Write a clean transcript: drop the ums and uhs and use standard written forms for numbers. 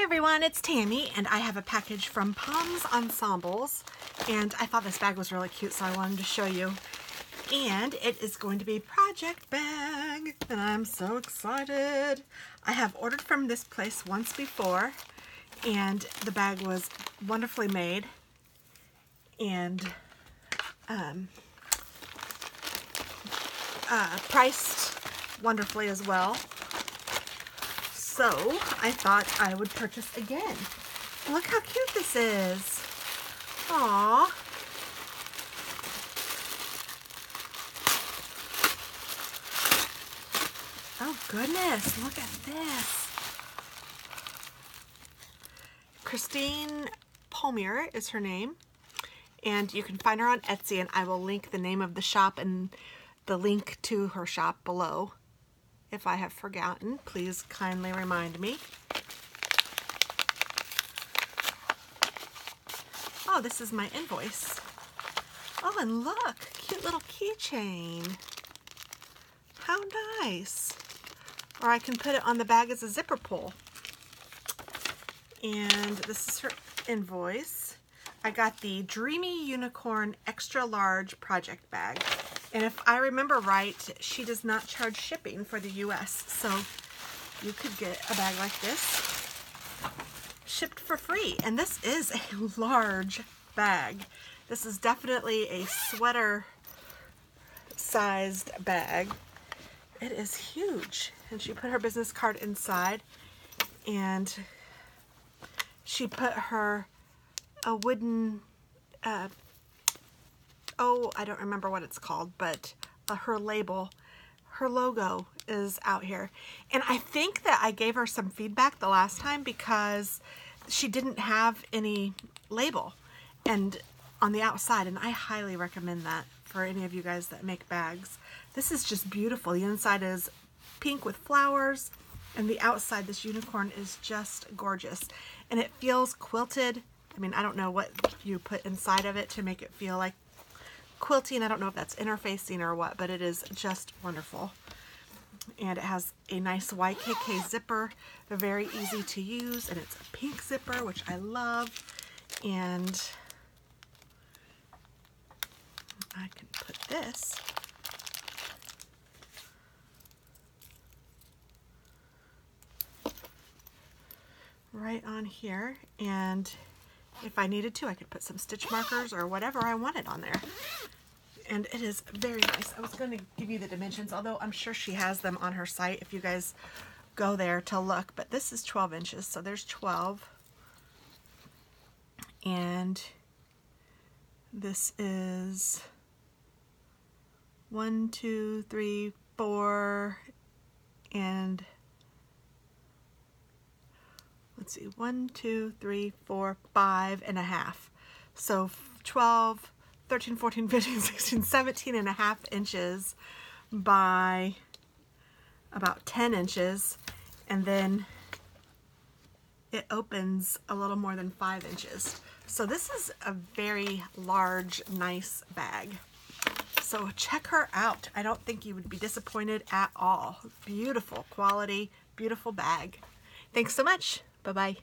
Hi everyone, it's Tammy, and I have a package from Pommes Ensembles, and I thought this bag was really cute, so I wanted to show you. And it is going to be a project bag, and I'm so excited. I have ordered from this place once before, and the bag was wonderfully made, and priced wonderfully as well. So I thought I would purchase again. Look how cute this is. Aww. Oh goodness, look at this. Christine Palmier is her name, and you can find her on Etsy, and I will link the name of the shop and the link to her shop below. If I have forgotten, please kindly remind me. Oh, this is my invoice. Oh, and look, cute little keychain. How nice. Or I can put it on the bag as a zipper pull. And this is her invoice. I got the Dreamy Unicorn Extra Large Project Bag. And if I remember right, she does not charge shipping for the US. So you could get a bag like this shipped for free. And this is a large bag. This is definitely a sweater sized bag. It is huge. And she put her business card inside, and she put her a wooden oh, I don't remember what it's called, but her label, her logo is out here. And I think that I gave her some feedback the last time because she didn't have any label and on the outside, and I highly recommend that for any of you guys that make bags. This is just beautiful. The inside is pink with flowers, and the outside, this unicorn, is just gorgeous. And it feels quilted. I mean, I don't know what you put inside of it to make it feel like quilting. I don't know if that's interfacing or what, but it is just wonderful. And it has a nice YKK zipper. They're very easy to use, and it's a pink zipper, which I love. And I can put this right on here, and if I needed to, I could put some stitch markers or whatever I wanted on there. And it is very nice. I was going to give you the dimensions, although I'm sure she has them on her site if you guys go there to look. But this is 12 inches, so there's 12. And this is 1, 2, 3, 4, and let's see, 1, 2, 3, 4, 5.5. So 12, 13, 14, 15, 16, 17.5 inches by about 10 inches. And then it opens a little more than 5 inches. So this is a very large, nice bag. So check her out. I don't think you would be disappointed at all. Beautiful quality, beautiful bag. Thanks so much. Bye-bye.